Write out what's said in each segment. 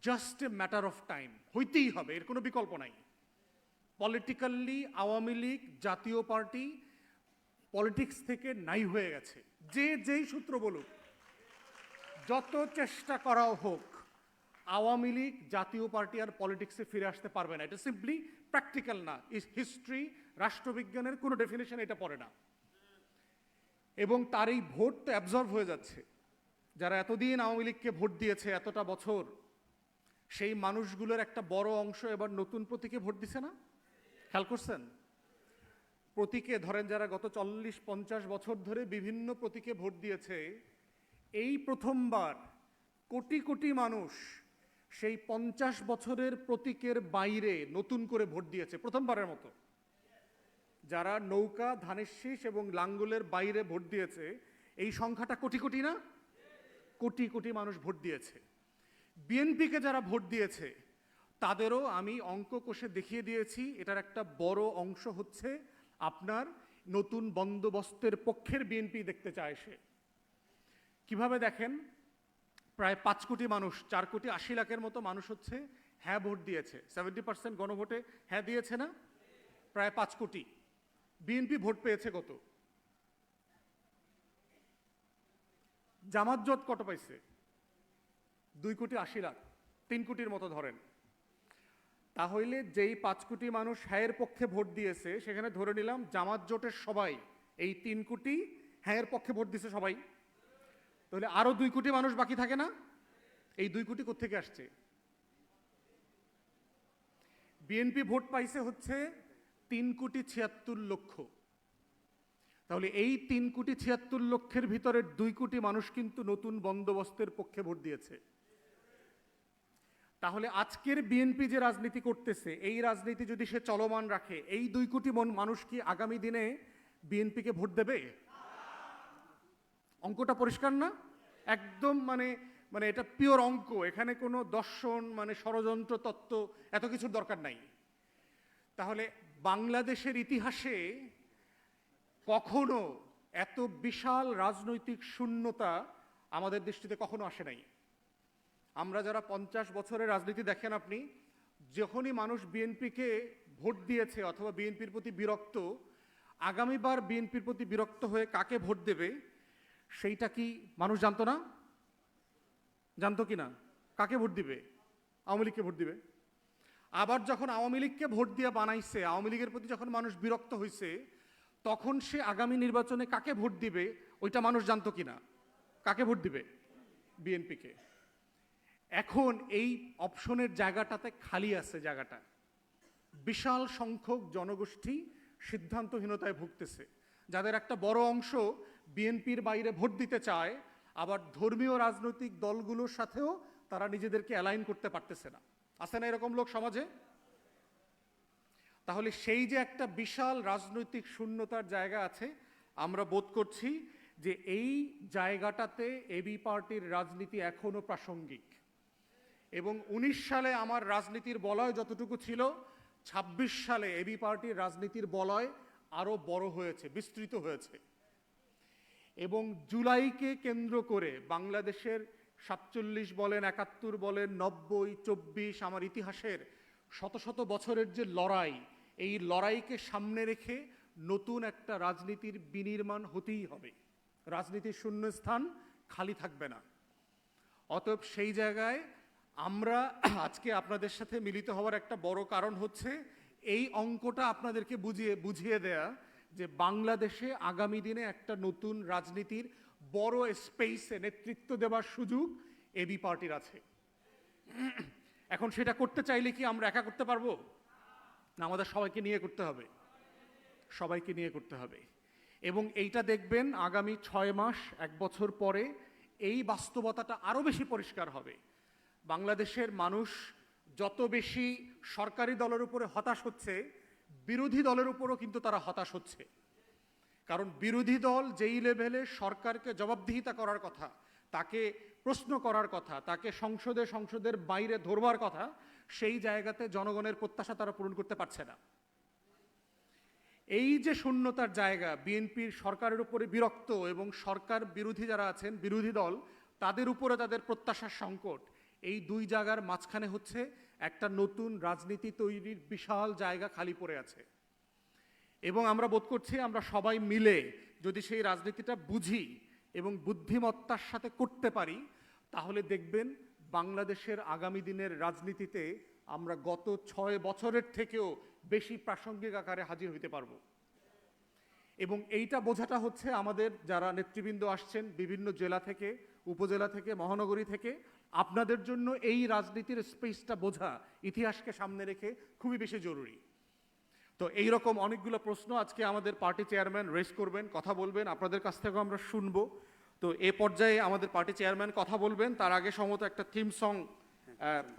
Just a matter of time, হইতেই হবে, এর কোনো বিকল্প নাই। পলিটিক্যালি আওয়ামী লীগ জাতীয় পার্টি পলিটিক্স থেকে নাই হয়ে গেছে। যেই সূত্র বলুক, যত চেষ্টা করাও হোক, আওয়ামী লীগ জাতীয় পার্টি আর পলিটিক্সে ফিরে আসতে পারবে না। এটা সিম্পলি প্র্যাকটিক্যাল না, হিস্ট্রি রাষ্ট্রবিজ্ঞানের কোনো ডেফিনেশন এটা পড়ে না। এবং তার এই ভোট তো অ্যাবজর্ভ হয়ে যাচ্ছে। যারা এতদিন আওয়ামী লীগকে ভোট দিয়েছে এতটা বছর, সেই মানুষগুলোর একটা বড় অংশ এবার নতুন প্রতীকে ভোট দিছে না? খেয়াল করছেন? প্রতীকে ধরেন যারা গত 40-50 বছর ধরে বিভিন্ন প্রতীকে ভোট দিয়েছে, এই প্রথমবার কোটি কোটি মানুষ সেই 50 বছরের প্রতীকের বাইরে নতুন করে ভোট দিয়েছে প্রথমবারের মতো। যারা নৌকা, ধানের শীষ এবং লাঙ্গলের বাইরে ভোট দিয়েছে, এই সংখ্যাটা কোটি কোটি না? কোটি কোটি মানুষ ভোট দিয়েছে। বিএনপিকে যারা ভোট দিয়েছে তাদেরও আমি অঙ্ক কষে দেখিয়ে দিয়েছি, এটার একটা বড় অংশ হচ্ছে আপনার নতুন বন্দোবস্তের পক্ষের বিএনপি দেখতে চায় সে। কিভাবে দেখেন? প্রায় 5 কোটি মানুষ, 4 কোটি 80 লাখের মতো মানুষ হচ্ছে হ্যাঁ ভোট দিয়েছে। 70% গণভোটে হ্যাঁ দিয়েছে না? প্রায় 5 কোটি। বিএনপি ভোট পেয়েছে কত? জামাত জোট কত পাইছে? 2 কোটি 80 লাখ, 3 কোটির মতো ধরেন। তাহলে যেই 5 কোটি মানুষ হ্যাঁয়ের পক্ষে ভোট দিয়েছে, সেখানে ধরে নিলাম জামাত জোটের সবাই এই 3 কোটি হ্যাঁয়ের পক্ষে ভোট দিয়েছে সবাই। তাহলে আরো 2 কোটি মানুষ বাকি থাকে না? এই 2 কোটি কোত্থেকে আসছে? বিএনপি ভোট পাইছে হচ্ছে 3 কোটি 76 লক্ষ। তাহলে এই 3 কোটি 76 লক্ষের ভিতরে 2 কোটি মানুষ কিন্তু নতুন বন্দোবস্তের পক্ষে ভোট দিয়েছে। তাহলে আজকের বিএনপি যে রাজনীতি করতেছে, এই রাজনীতি যদি সে চলমান রাখে, এই 2 কোটি মানুষ কি আগামী দিনে বিএনপিকে ভোট দেবে? অঙ্কটা পরিষ্কার না? একদম মানে এটা পিওর অঙ্ক, এখানে কোনো দর্শন ষড়যন্ত্র তত্ত্ব এত কিছুর দরকার নাই। তাহলে বাংলাদেশের ইতিহাসে কখনো এত বিশাল রাজনৈতিক শূন্যতা আমাদের দৃষ্টিতে কখনো আসে নাই। আমরা যারা 50 বছরের রাজনীতি দেখেন, আপনি যখনই মানুষ বিএনপিকে ভোট দিয়েছে অথবা বিএনপির প্রতি বিরক্ত, আগামীবার বিএনপির প্রতি বিরক্ত হয়ে কাকে ভোট দেবে সেইটা কি মানুষ জানতো না? জানতো কি না? কাকে ভোট দিবে? আওয়ামী লীগকে ভোট দিবে। আবার যখন আওয়ামী লীগকে ভোট দিয়ে বানাইছে, আওয়ামী লীগের প্রতি যখন মানুষ বিরক্ত হয়েছে, তখন সে আগামী নির্বাচনে কাকে ভোট দিবে ওইটা মানুষ জানতো কি না? কাকে ভোট দিবে? বিএনপিকে। এখন এই অপশনের জায়গাটাতে খালি আছে জায়গাটা। বিশাল সংখ্যক জনগোষ্ঠী সিদ্ধান্তহীনতায় ভুগতেছে, যাদের একটা বড় অংশ বিএনপির বাইরে ভোট দিতে চায়, আবার ধর্মীয় রাজনৈতিক দলগুলোর সাথেও তারা নিজেদেরকে অ্যালাইন করতে পারতেছে না। আছে না এরকম লোক সমাজে? তাহলে সেই যে একটা বিশাল রাজনৈতিক শূন্যতার জায়গা আছে, আমরা বোধ করছি যে এই জায়গাটাতে এবি পার্টির রাজনীতি এখনো প্রাসঙ্গিক। এবং 19 সালে আমার রাজনীতির বলয় যতটুকু ছিল, 26 সালে এবি পার্টির রাজনীতির বলয় আরো বড় হয়েছে, বিস্তৃত হয়েছে। এবং জুলাইকে কেন্দ্র করে বাংলাদেশের 47 বলেন, 71 বলেন, 90, 24 আমার ইতিহাসের শত শত বছরের যে লড়াই, এই লড়াইকে সামনে রেখে নতুন একটা রাজনীতির বিনির্মাণ হতেই হবে। রাজনীতির শূন্যস্থান খালি থাকবে না। অতএব সেই জায়গায় আমরা আজকে আপনাদের সাথে মিলিত হওয়ার একটা বড় কারণ হচ্ছে এই অঙ্কটা আপনাদেরকে বুঝিয়ে দেয়া যে বাংলাদেশে আগামী দিনে একটা নতুন রাজনীতির বড় স্পেসে নেতৃত্ব দেওয়ার সুযোগ এবি পার্টির আছে। এখন সেটা করতে চাইলে কি আমরা একা করতে পারবো না? আমাদের সবাইকে নিয়ে করতে হবে, সবাইকে নিয়ে করতে হবে। এবং এইটা দেখবেন আগামী 6 মাস 1 বছর পরে এই বাস্তবতাটা আরো বেশি পরিষ্কার হবে। বাংলাদেশের মানুষ যত বেশি সরকারি দলের উপরে হতাশ হচ্ছে, বিরোধী দলের উপরও কিন্তু তারা হতাশ হচ্ছে। কারণ বিরোধী দল যেই লেভেলে সরকারকে জবাবদিহিতা করার কথা, তাকে প্রশ্ন করার কথা, তাকে সংসদের বাইরে ধরবার কথা, সেই জায়গাতে জনগণের প্রত্যাশা তারা পূরণ করতে পারছে না। এই যে শূন্যতার জায়গা, বিএনপির সরকারের উপরে বিরক্ত এবং সরকার বিরোধী যারা আছেন, বিরোধী দল, তাদের উপরে তাদের প্রত্যাশার সংকট, এই দুই জায়গার মাঝখানে হচ্ছে একটা নতুন রাজনীতি তৈরির বিশাল জায়গা খালি পড়ে আছে। এবং আমরা বোধ করছি আমরা সবাই মিলে যদি সেই রাজনীতিটা বুঝি এবং বুদ্ধিমত্তার সাথে করতে পারি, তাহলে দেখবেন বাংলাদেশের আগামী দিনের রাজনীতিতে আমরা গত 6 বছরের থেকেও বেশি প্রাসঙ্গিক আকারে হাজির হইতে পারবো। এবং এইটা বোঝাটা হচ্ছে আমাদের যারা নেতৃবৃন্দ আসছেন বিভিন্ন জেলা থেকে, উপজেলা থেকে, মহানগরী থেকে, আপনাদের জন্য এই রাজনীতির স্পেসটা বোঝা ইতিহাসকে সামনে রেখে খুবই বেশি জরুরি। তো এইরকম অনেকগুলো প্রশ্ন আজকে আমাদের পার্টি চেয়ারম্যান রেজ করবেন, কথা বলবেন, আপনাদের কাছ থেকেও আমরা শুনবো। তো এ পর্যায়ে আমাদের পার্টি চেয়ারম্যান কথা বলবেন, তার আগে সম্ভবত একটা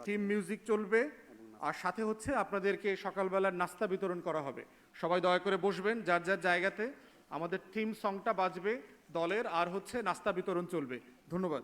থিম মিউজিক চলবে, আর সাথে হচ্ছে আপনাদেরকে সকালবেলার নাস্তা বিতরণ করা হবে। সবাই দয়া করে বসবেন যার যার জায়গাতে, আমাদের থিম সংটা বাজবে দলের, আর হচ্ছে নাস্তা বিতরণ চলবে। ধন্যবাদ।